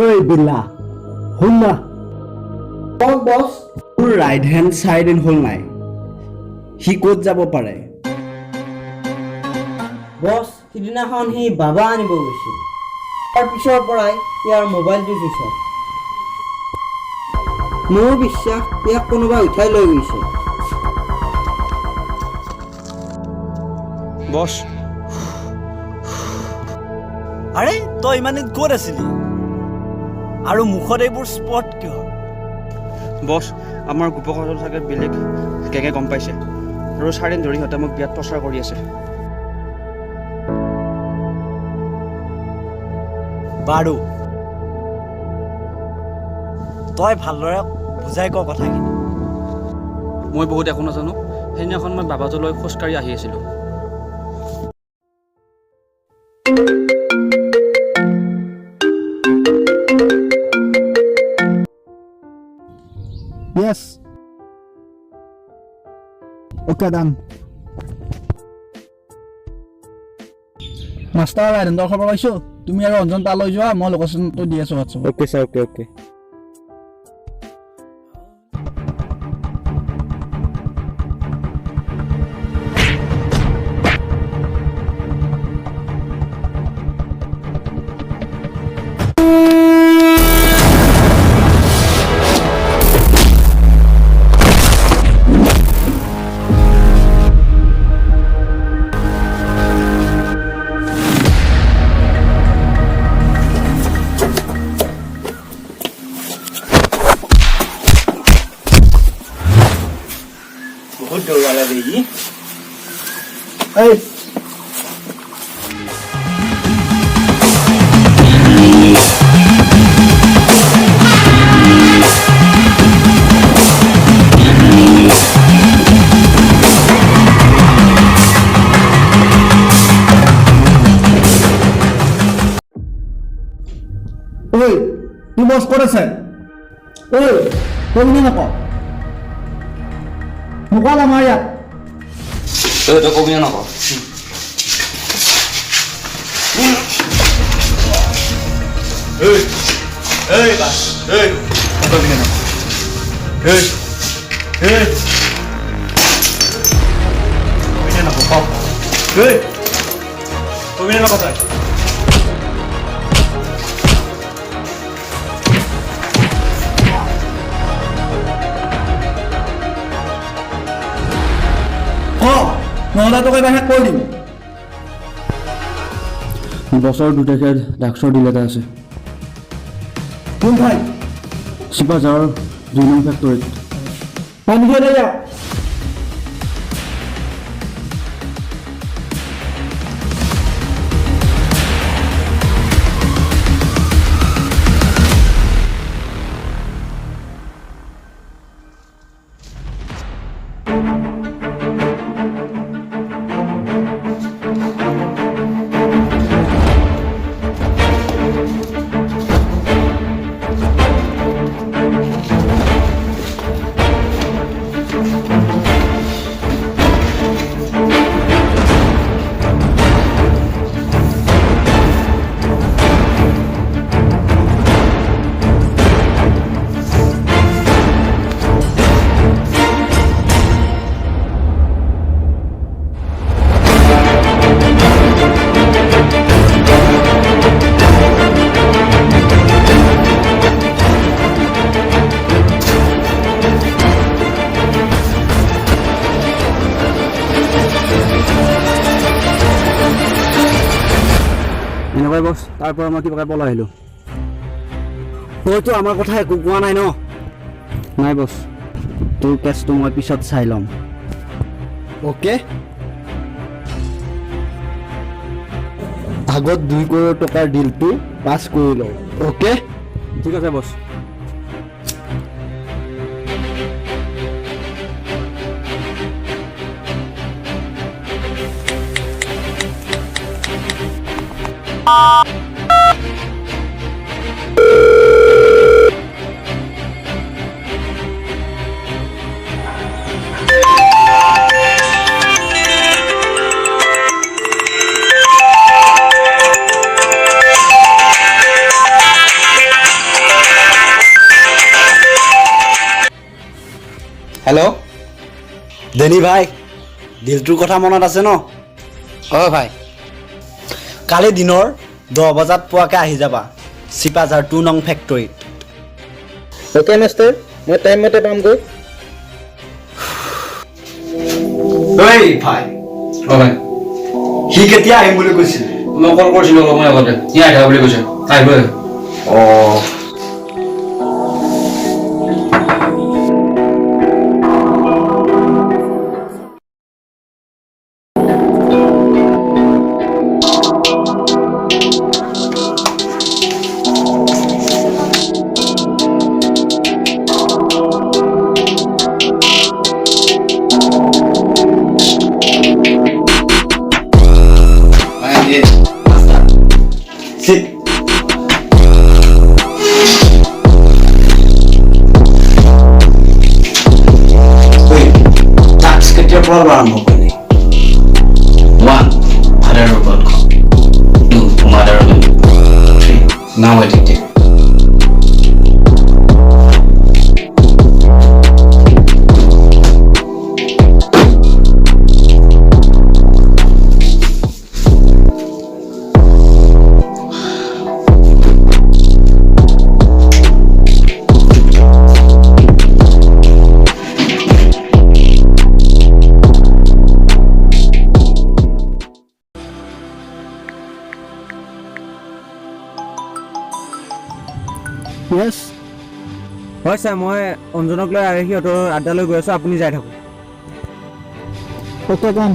Oi, Billa. Hunna. What boss? Right hand side in whole night. He could jabo pare. Boss, সিদিনাখন সি বাবা আনিব গৈছিল তাৰ পিছৰ পৰাই ইয়াৰ মোবাইলটো চুইচ অফ মোৰ বিশ্বাস ইয়াক কোনোবা উঠাই লৈ গৈছে বস আৰে তই ইমানে ক'ত আছিলি আৰু মুখত এইবোৰ স্পট কিয় বস আমাৰ গোপকথল থাকে বেলেগ কেকে গম পাইছে আৰু চাৰিন ধৰি হতে মোক বিয়াত প্ৰচাৰ কৰি আছে বাড়ু তই ভালদৰে বুজাই ক কথাখিনি মই বহুত একো নাজানো সেইদিনাখন মই বাবাজলৈ খোজকাঢ়ি আহি আছিলোঁ Yes. Okay, done. মাষ্টাৰ আইৰণ্ডৰ খবৰ পাইছো তুমি আৰু অঞ্জন তালৈ যোৱা মই লোকেশ্যনটো দি আছো হোৱাটছএপত Okay, sir. Okay. বহুত দৌৰালা দেই Hey. Oi, tu bos koresan. Oi, kau ini apa? Muka lama ya. তই কবি নক এই এই বাস এই কবি নক এই এই কবি নক পাপ এই কবি নক তাই নহ'লে তোক এবাৰ শেষ কৰি দিম বছৰ 2 তাৰিখে ডাক্তৰ দিলে এটা আছে কোন ঠাই চিপাঝাৰৰ 2 নং ফেক্টৰীত পানী দিয়ে যা এনেকুৱাই বছ তাৰ পৰা মই কিবাকৈ পলাই আহিলোঁ তইতো আমাৰ কথা একো কোৱা নাই ন নাই বছ তোৰ কেছটো মই পিছত চাই ল'ম অ'কে আগত 2 কৰোৰ টকাৰ ডিলটো পাছ কৰি লওঁ অ'কে ঠিক আছে বছ হেল্ল' দেনি ভাই দিলটোৰ কথা মনত আছে ন অঁ ভাই কালি দিনৰ 10 বজাত পোৱাকৈ আহি যাবা চিপাঝাৰ 2 নং ফেক্টৰীত অ'কে মাষ্টাৰ মই টাইম মতে পামগৈ এই ভাই অঁ ভাই সি কেতিয়া আহিম বুলি কৈছিলে মই কল কৰিছিলোঁ অলপ সময় আগতে সি আহি থকা বুলি কৈছে আহিবই অঁ Sit. Wait, tax ketia পৰা আৰম্ভ কৰিলি 1 father of God 2 mother of God 3 now I dictate Yes. হয় ছাৰ মই অঞ্জনক লৈ আৰু সিহঁতৰ আড্ডালৈ গৈ আছোঁ আপুনি যাই থাকক ওকে কাম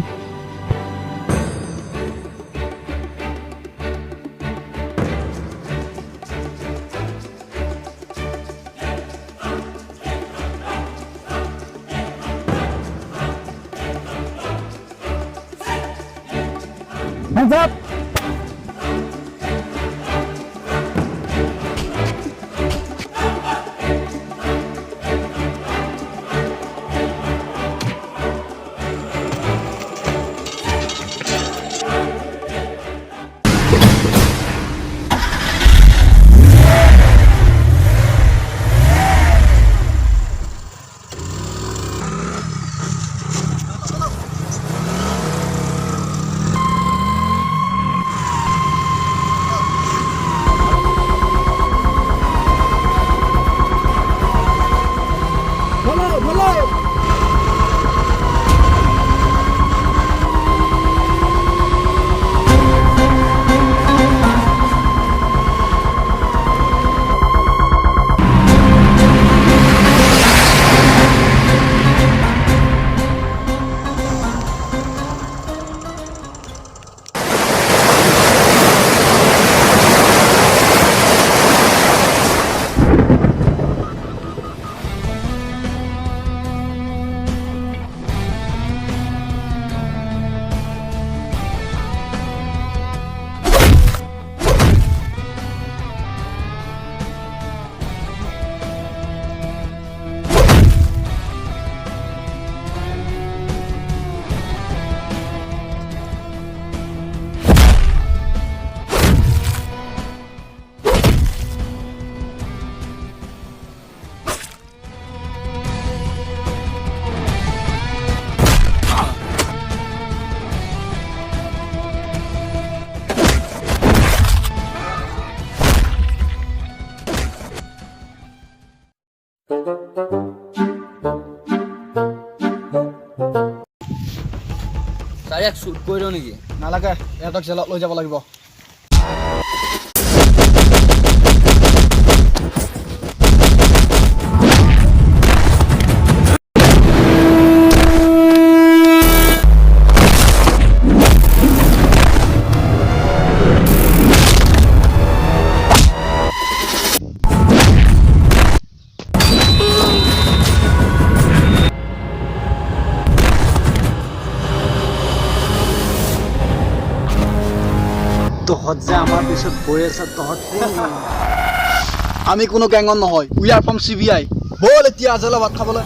Hands up! ছাৰ ইয়াক শ্বুট কৰি দিওঁ নেকি নালাগে ইহঁতক জেলত লৈ যাব লাগিব তহঁত যে আমাৰ পিছত পৰি আছ তহঁত আমি কোনো গেঙত নহয় উই আৰ ফ্ৰম CBI বল এতিয়া জেলত ভাত খাবলৈ